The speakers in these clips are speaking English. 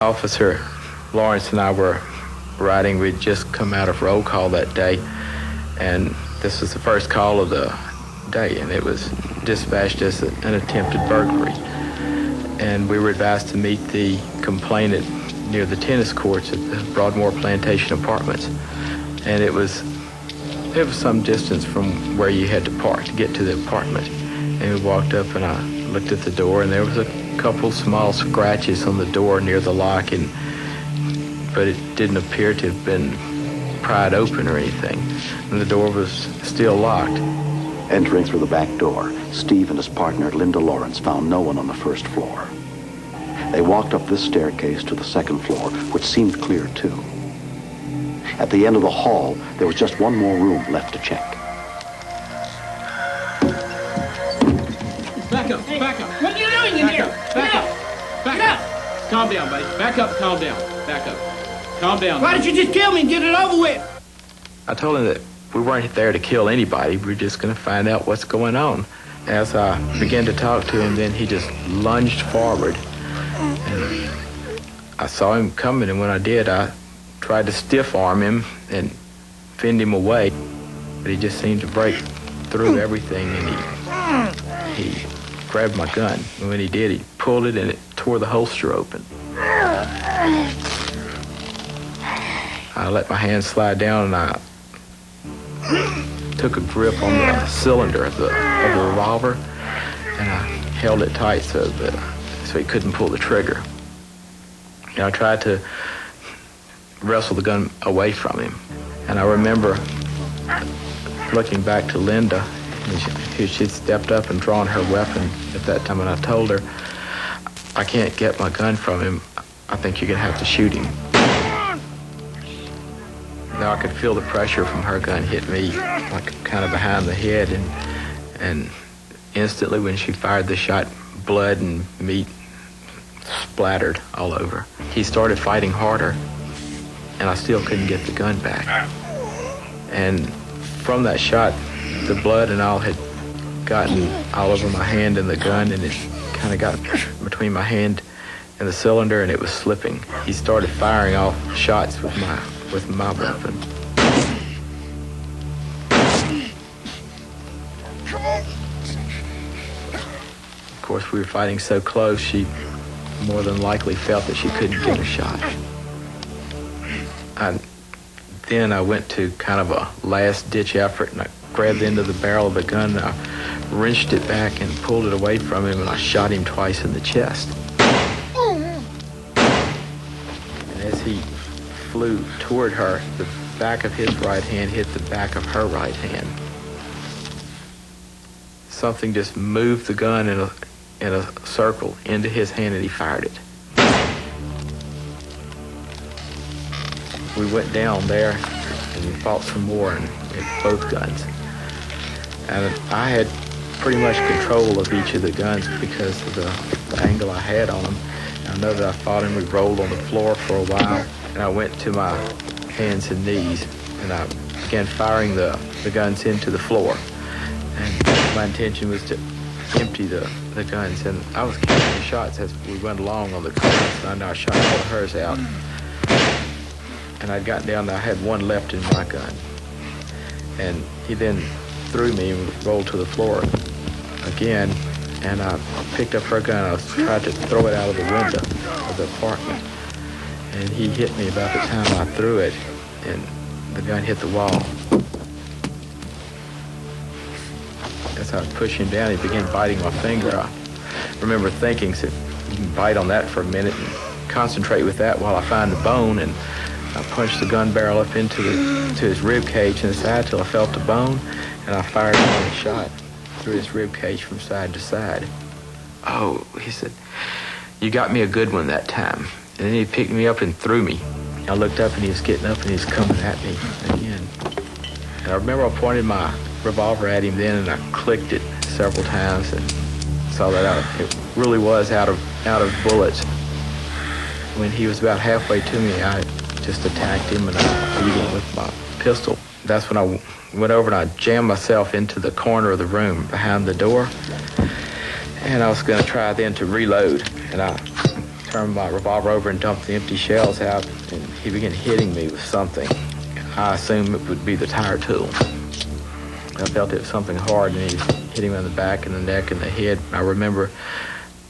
Officer Lawrence and I were riding. We'd just come out of roll call that day, and this was the first call of the day, and it was dispatched as an attempted burglary. And we were advised to meet the complainant near the tennis courts at the Broadmoor Plantation Apartments. And it was some distance from where you had to park to get to the apartment. And we walked up, and I looked at the door, and there was a couple small scratches on the door near the lock, but it didn't appear to have been pried open or anything. And the door was still locked. Entering through the back door, Steve and his partner, Linda Lawrence, found no one on the first floor. They walked up this staircase to the second floor, which seemed clear, too. At the end of the hall, there was just one more room left to check. Back up, back up. What are you doing in here? Back up, back up. Calm down, buddy. Back up, calm down. Back up. Calm down. Why don't you just kill me and get it over with? I told him that we weren't there to kill anybody. We were just going to find out what's going on. As I began to talk to him, then he just lunged forward. And I saw him coming, and when I did, I tried to stiff arm him and fend him away. But he just seemed to break through everything, and he grabbed my gun. And when he did, he pulled it, and it tore the holster open. I let my hand slide down, and I took a grip on the cylinder of the revolver, and I held it tight so he couldn't pull the trigger. And I tried to wrestle the gun away from him. And I remember looking back to Linda, who she'd stepped up and drawn her weapon at that time, and I told her, "I can't get my gun from him. I think you're gonna have to shoot him." Now I could feel the pressure from her gun hit me like kind of behind the head, and instantly when she fired the shot, blood and meat splattered all over. He started fighting harder, and I still couldn't get the gun back. And from that shot, the blood and all had gotten all over my hand and the gun, and it kind of got between my hand and the cylinder, and it was slipping. He started firing off shots with my weapon. Of course, we were fighting so close, she more than likely felt that she couldn't get a shot. Then I went to kind of a last-ditch effort, and I grabbed the end of the barrel of the gun, and I wrenched it back and pulled it away from him, and I shot him twice in the chest. And as he flew toward her, the back of his right hand hit the back of her right hand. Something just moved the gun in a circle into his hand, and he fired it. We went down there and we fought some more, and with both guns. And I had pretty much control of each of the guns because of the angle I had on them. And I know that I fought him. We rolled on the floor for a while, and I went to my hands and knees, and I began firing the guns into the floor. And my intention was to empty the guns, and I was counting the shots as we went along on the cards, and I shot all of hers out. And I'd gotten down, I had one left in my gun. And he then threw me and rolled to the floor again, and I picked up her gun. I tried to throw it out of the window of the apartment. And he hit me about the time I threw it, and the gun hit the wall. As I was pushing him down, he began biting my finger. I remember thinking, so you can bite on that for a minute and concentrate with that while I find the bone, and I punched the gun barrel up into his rib cage in the side till I felt the bone, and I fired another shot through his rib cage from side to side. "Oh," he said, "you got me a good one that time." And then he picked me up and threw me. I looked up, and he was getting up, and he was coming at me again. And I remember I pointed my revolver at him then, and I clicked it several times and saw that it really was out of bullets. When he was about halfway to me, I just attacked him, and I beat him with my pistol. That's when I went over and I jammed myself into the corner of the room behind the door, and I was going to try then to reload, and I turned my revolver over and dumped the empty shells out, and he began hitting me with something. I assumed it would be the tire tool. I felt it was something hard, and he hit him on the back and the neck and the head. I remember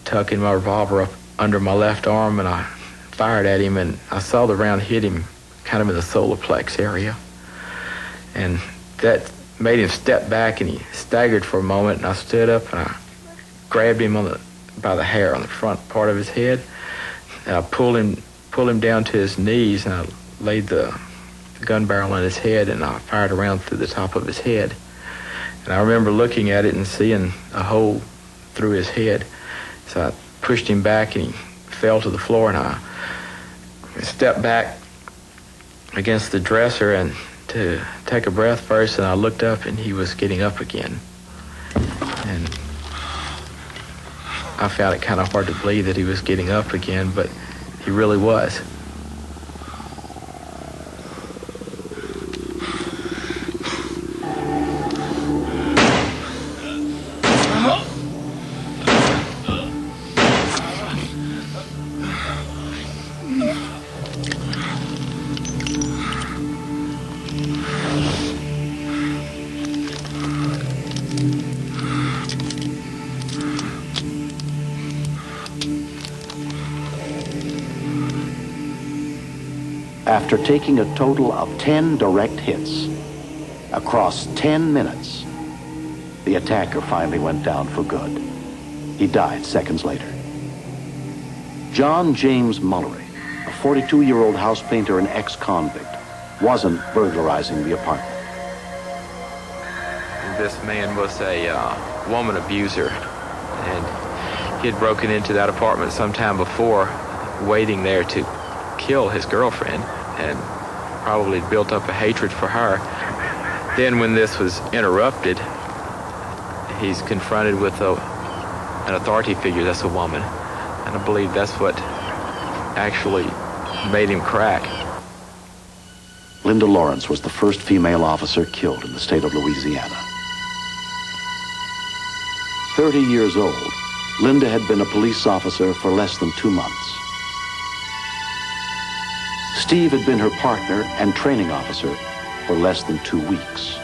tucking my revolver up under my left arm, and I fired at him, and I saw the round hit him kind of in the solar plex area. And that made him step back, and he staggered for a moment, and I stood up, and I grabbed him by the hair on the front part of his head, and I pulled him down to his knees, and I laid the gun barrel on his head, and I fired around through the top of his head. And I remember looking at it and seeing a hole through his head. So I pushed him back, and he fell to the floor, and I stepped back against the dresser and to take a breath first, and I looked up, and he was getting up again. And I found it kind of hard to believe that he was getting up again, but he really was. After taking a total of 10 direct hits across 10 minutes, the attacker finally went down for good. He died seconds later. John James Mullery, a 42-year-old house painter and ex-convict, wasn't burglarizing the apartment. This man was a woman abuser, and he had broken into that apartment sometime before, waiting there to kill his girlfriend, and probably built up a hatred for her. Then when this was interrupted, he's confronted with an authority figure that's a woman, and I believe that's what actually made him crack. Linda Lawrence was the first female officer killed in the state of Louisiana. 30 years old, Linda had been a police officer for less than 2 months. Steve had been her partner and training officer for less than 2 weeks.